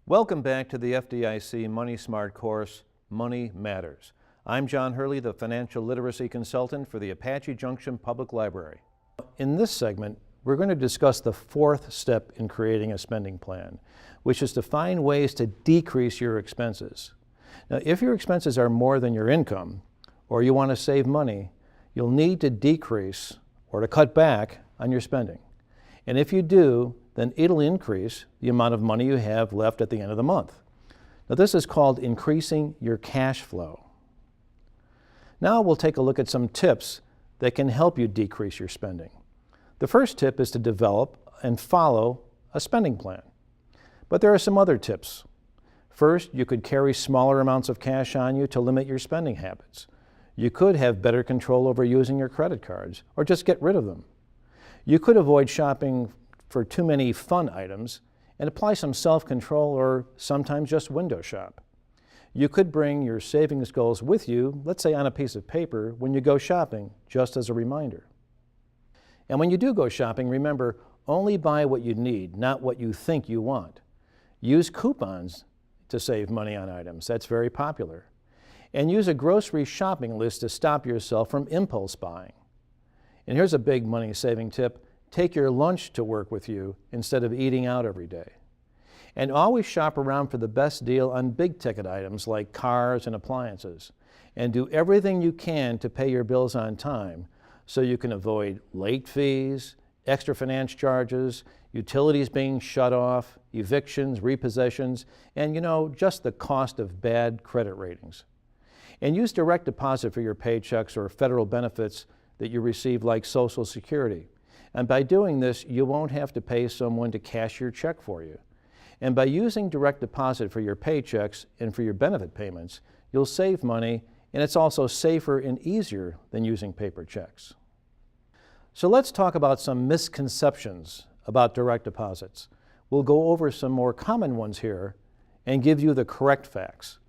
Welcome back to the FDIC Money Smart course, Money Matters. I'm John Hurley, the Financial Literacy Consultant for the Apache Junction Public Library. In this segment, we're going to discuss the fourth step in creating a spending plan, which is to find ways to decrease your expenses. Now, if your expenses are more than your income, or you want to save money, you'll need to decrease or to cut back on your spending. And if you do, then it'll increase the amount of money you have left at the end of the month. Now, this is called increasing your cash flow. Now we'll take a look at some tips that can help you decrease your spending. The first tip is to develop and follow a spending plan. But there are some other tips. First, you could carry smaller amounts of cash on you to limit your spending habits. You could have better control over using your credit cards, or just get rid of them. You could avoid shopping for too many fun items and apply some self-control or sometimes just window shop. You could bring your savings goals with you, let's say on a piece of paper, when you go shopping, just as a reminder. And when you do go shopping, remember, only buy what you need, not what you think you want. Use coupons to save money on items. That's very popular. And use a grocery shopping list to stop yourself from impulse buying. And here's a big money-saving tip. Take your lunch to work with you instead of eating out every day. And always shop around for the best deal on big-ticket items like cars and appliances. And do everything you can to pay your bills on time so you can avoid late fees, extra finance charges, utilities being shut off, evictions, repossessions, and just the cost of bad credit ratings. And use direct deposit for your paychecks or federal benefits that you receive like Social Security. And by doing this, you won't have to pay someone to cash your check for you. And by using direct deposit for your paychecks and for your benefit payments, you'll save money, and it's also safer and easier than using paper checks. So let's talk about some misconceptions about direct deposits. We'll go over some more common ones here and give you the correct facts.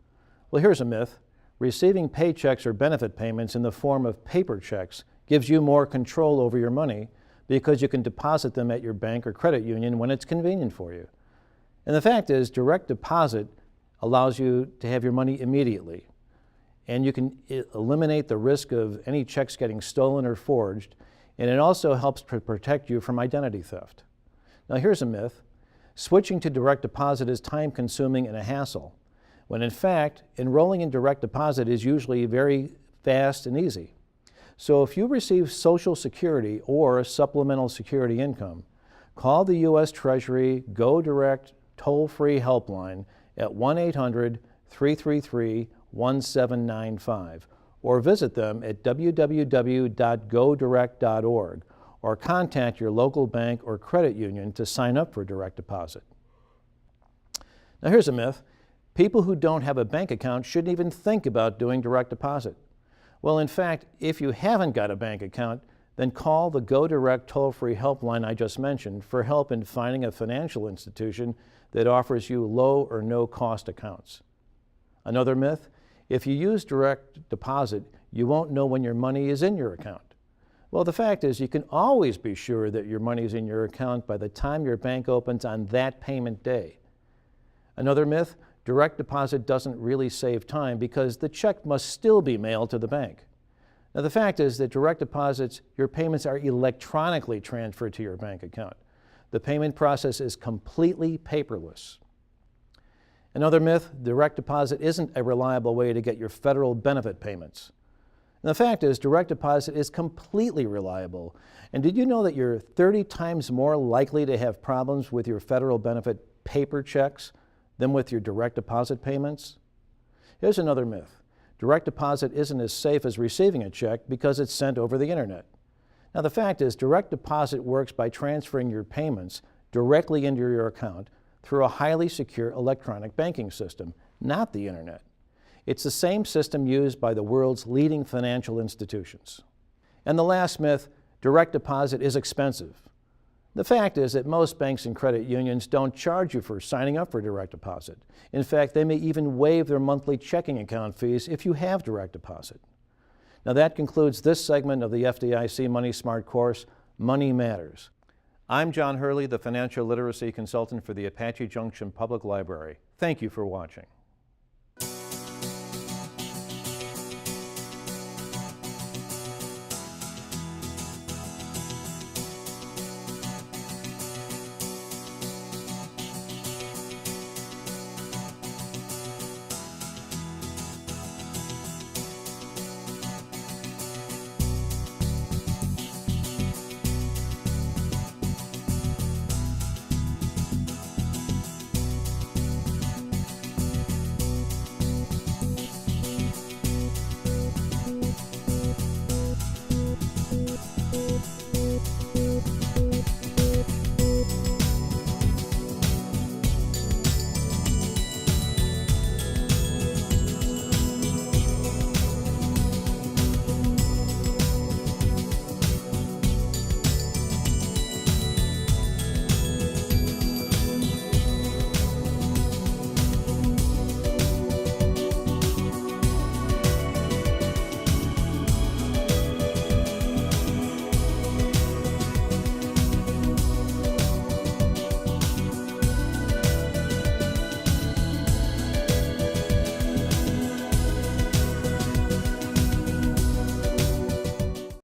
Well, here's a myth. Receiving paychecks or benefit payments in the form of paper checks gives you more control over your money because you can deposit them at your bank or credit union when it's convenient for you. And the fact is, direct deposit allows you to have your money immediately. And you can eliminate the risk of any checks getting stolen or forged, and it also helps to protect you from identity theft. Now here's a myth. Switching to direct deposit is time-consuming and a hassle, when in fact, enrolling in direct deposit is usually very fast and easy. So if you receive Social Security or supplemental security income, call the U.S. Treasury Go Direct toll-free helpline at 1-800-333-1795 or visit them at www.godirect.org or contact your local bank or credit union to sign up for direct deposit. Now here's a myth. People who don't have a bank account shouldn't even think about doing direct deposit. Well, in fact, if you haven't got a bank account, then call the Go Direct toll-free helpline I just mentioned for help in finding a financial institution that offers you low or no-cost accounts. Another myth, if you use direct deposit, you won't know when your money is in your account. Well, the fact is you can always be sure that your money is in your account by the time your bank opens on that payment day. Another myth, direct deposit doesn't really save time because the check must still be mailed to the bank. Now the fact is that direct deposits, your payments are electronically transferred to your bank account. The payment process is completely paperless. Another myth, direct deposit isn't a reliable way to get your federal benefit payments. And the fact is, direct deposit is completely reliable. And did you know that you're 30 times more likely to have problems with your federal benefit paper checks than with your direct deposit payments? Here's another myth. Direct deposit isn't as safe as receiving a check because it's sent over the internet. Now the fact is, direct deposit works by transferring your payments directly into your account through a highly secure electronic banking system, not the internet. It's the same system used by the world's leading financial institutions. And the last myth, direct deposit is expensive. The fact is that most banks and credit unions don't charge you for signing up for direct deposit. In fact, they may even waive their monthly checking account fees if you have direct deposit. Now that concludes this segment of the FDIC Money Smart course, Money Matters. I'm John Hurley, the financial literacy consultant for the Apache Junction Public Library. Thank you for watching.